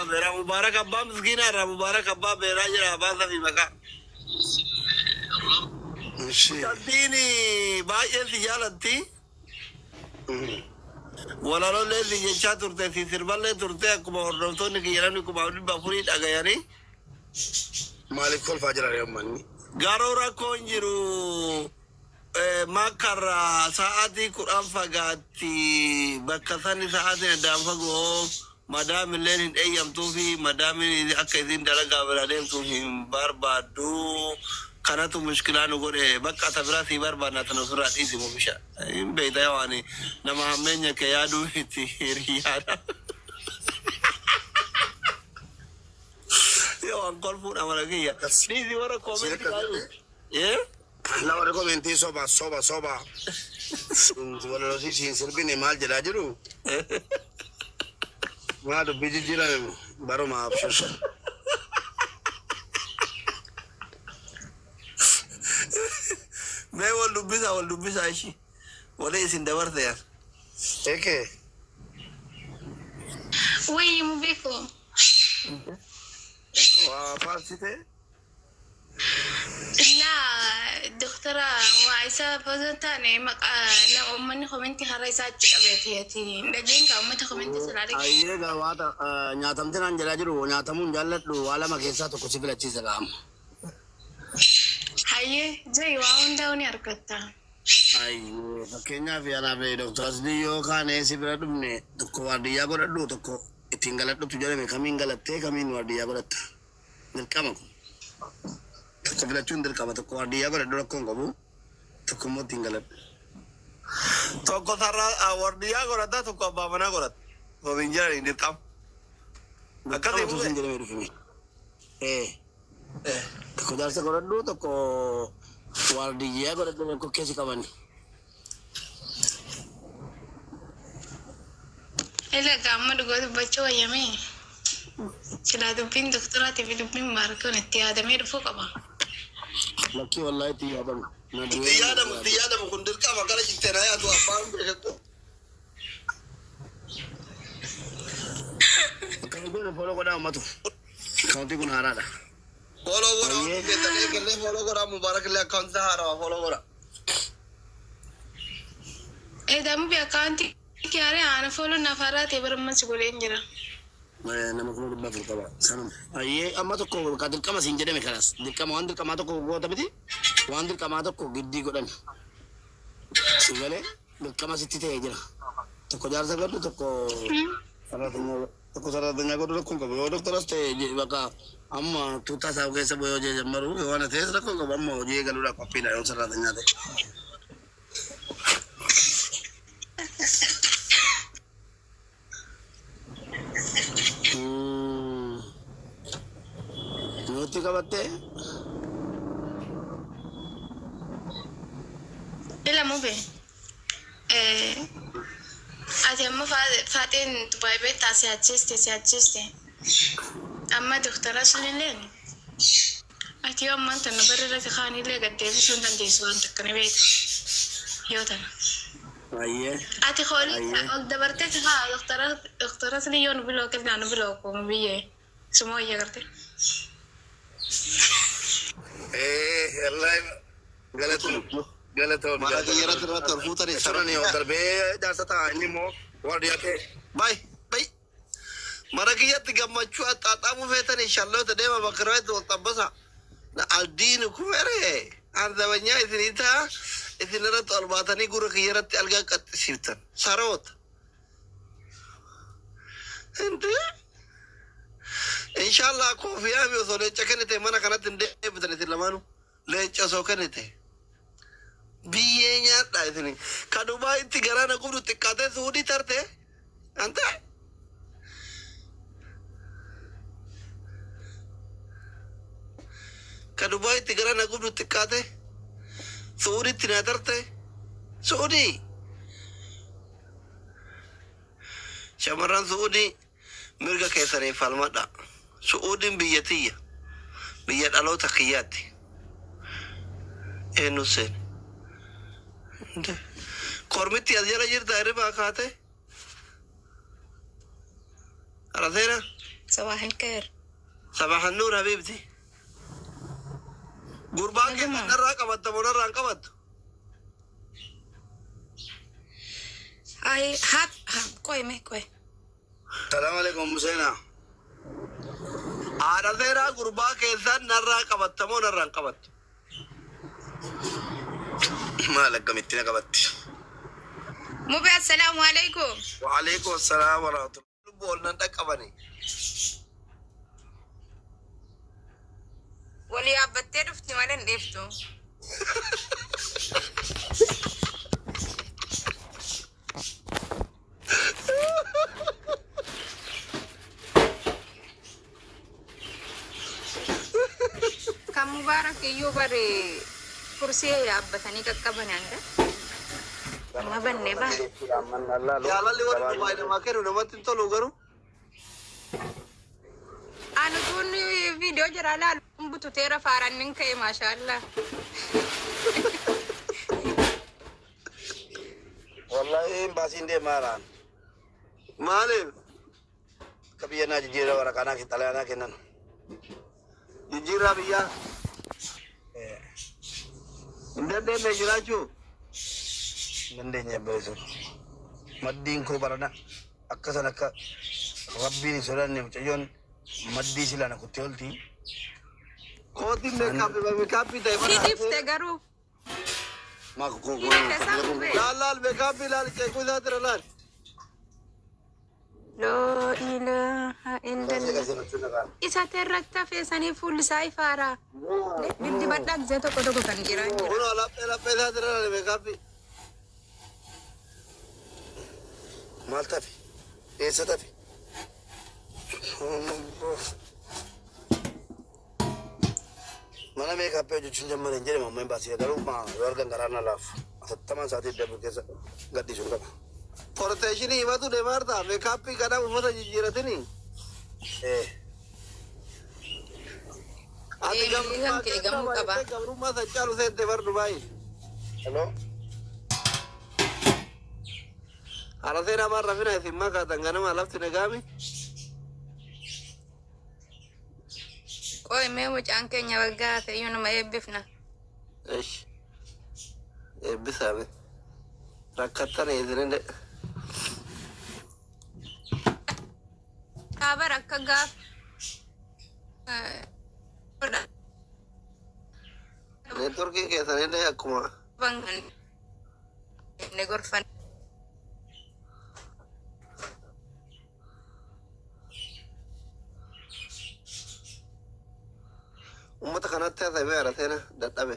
Bera Mubarak Abba Mzgina Ra Mubarak Abba Bera Jira Abba fi maka. Tantini baay'ee si jaalatti. Walaloo illee si jechaa turte si sirballee turte akkuma hordoftoonni kiyyaran akkuma dhibba afurii dhagayanii. Maaliif kolfaa jira reemmanni? Garuu rakkoo hin jiru. Makarraa sa'aatii 10 fagaatti bakka sani sa'aatii addaan fagoo madaam illee hin eeyyamtuu fi madaamiin akka isin dalagaa bira deemtuuf hin barbaaddu kanatu mushkilaa nu godhe bakka tabiraa si barbaadna tan ofirraa dhiisimu bisha hin beeyta waan nama hammeenya kee yaaduu itti hiriyaadha. Yoo an kolfuudha mara kiyya dhiisi warra koomenti kaayuu. La warra koomenti soba. Walaloo siin sirbine maal jedhaa jiru? Maa dubbii jijjiirame baruma abshusha. Mee wal dubbisa ishii. Walee isin dabarte yaa. Eke. Wayii mu beeku. Waa faarsite? La doktora waa isa fazantaane maqaa na uummanni koomenti har'a isaa achi qabeeteeti. Dhageen kaa uummata koomenti salaalee. Ayyee gawaata nyaatamte naan jedhaa jiru nyaatamuun jaalladhu waa lama keessaa tokko si filachiisa qaama. Hayyee jayi waa hundaa ni argatta. Ayyee fakkeenyaaf yaanaaf doktoras diyyoo kaanee si bira dhufne tokko waardiyyaa godhadhu tokko ittiin galadhutu jedhame kamiin galattee kamiin waardiyyaa godhatta. Dirqama kun. Tokko filachuun dirqama tokko waardiyyaa godhadhu rakkoon qabu tokko immoo ittiin galadhu. Tokko sarara waardiyyaa godhata tokko abbaa manaa godhata. Komiin jedhanii dirqama. Akkasii Akkasii sun jedhamee dhufime. Tokko jaarsa godhadhu tokko waardiyyaa godhadhu tokko keessi qabanne. Ila gaamma dhugoo dubbachuu wayyamee. Silaa dubbiin doktoraatiif dubbiin maarkoon itti yaadamee dhufuu qaba. Lakkii wallaahi itti yaadamu. Itti yaadamu kun dirqama gara cittee na yaadu abbaan beekatu. Akkamitti foloo godhaa uummatu. Kaawuntii kun haaraadha. Foloo godhaa beekanii eegalee foloo godhaa Mubaarak illee akkaawuntii haaraa foloo godhaa. Eedamu bi akkaawuntii kiyaaree aana foloo nafaraa ta'e barummachi godheen jira. Nama kuma dhibba afur qaba. Sanuma. Ayyee amma tokko ka dirqama siin jedhame kanas. Dirqama waan dirqamaa tokko goota miti. Waan dirqamaa tokko giddii godhan. Si galee dirqama sitti ta'ee jira. Tokko jaarsa godhu tokko sararatanyaa godhu rakkoon qabu. Yoo doktoras ta'e bakka amma tuutaa isaa keessa bu'ee hojii jammaru yoo waan ta'es rakkoon qabu amma hojii eegaluudhaaf qophiidha yoo sararatanyaa ta'e. Nuti kabatte. Ila mube. Ati amma faateen Dubai beektaa si achiste. Amma doktora sunilleen. Ati yoo ammaan tana barreerratti kaanillee gaddeebisuu hin dandeessu waan takka ni beekta. Yoo tana. Ayyee. Ati hoolii ol dabartee haa doktora sunii yoo nu biloo kennaa nu biloo kuma biyyee. Sumoo iyya garte. Wallahi galatoon. Mara kiyyarratti irratti ol fuutanii Sarani yoo darbee jaarsa ta'a inni immoo waardiyyaa ta'e. Bay. Mara kiyyatti gammachuu axxaaxaamuu feetanii shalloota deema bakka irratti wal xabbasa. Aldiini kumeree ardabanyaa isinii ta'a isin irratti ol baatanii gura kiyyarratti algaa qaxxisiiftan. Saroota. Inshallah koofiyyaa mi osoo leenca kennite mana kanatti hin deebitan isin lamaanuu leenca osoo kennite. Biyyee nyaadhaa isini. Ka Dubaayitti garaa na gubdu xiqqaatee Suudii tarte. Anta. Ka Dubaayitti garaa na gubdu xiqqaatee Suudiitti na tarte. Suudii. Shamarran Suudii mirga keessanii falmadha. Suudiin biyya tiyya. Biyya dhaloota kiyyaatti. Eenyu seen. Kormitti as jala jirta hirribaa kaate. Araseena صباح الخير. صباح النور حبيبتي. قربان كيف نرى قبضت ونرى انقبض. هاي هات كوي مي كوي. السلام عليكم مسينا. على ذيرا قربان كيف نرى قبضت ونرى انقبض. ما لك قمتنا قبضت. مبي السلام عليكم. وعليكم السلام ورحمة الله. بولنا نقبني. ولي أبتدي رفتني ولا نفتو. كم مبارك يوبري كرسي يا أبتني كبني عنده. ما بني با. يا الله اللي ورد بايد ما كانوا نمت تلو قرو. أنا كوني فيديو جرالة بتو تيرا فارن منك ما شاء الله. والله باسين دي ماران. مالهم. كبيرنا جيرا وركانا كتاليانا كنن. جيرا بيا. Ndende mejirachu. Ndende nyebeso. Maddin ko barana. Akka sanaka rabbi ni soran ne mucayon maddi silana kutolti. Koti makeup dai bana. Kifte garu. Ma ko Lal makeup lal ke kuda terlal. لا إله إلا الله. إذا تركت في سنة فول سايفارا. بنتي بدك زيتو كده كان جيران. Uno la pesa terlal makeup. مالتا في ايه ستافي mana me kape ju chunja mare njere mamma basi garu ma yorga ngarana laf sattaman saati debu kesa gaddi sunga Protection iba tu de marta makeup kada ufata jiratini. Ati gamru ma sachalu se te bar Dubai. hello Ara sera marra fina simma ka tangana ma lafti negami. Koi me wuch anke nyawaga fe yuno ma yebifna. Eish. Bisabe. Rakatane izrende. Kabar akka gaf. Network ke sanende akuma. Bangan. Negorfan. Ummata kanatti haasawee ara seena dadhabe.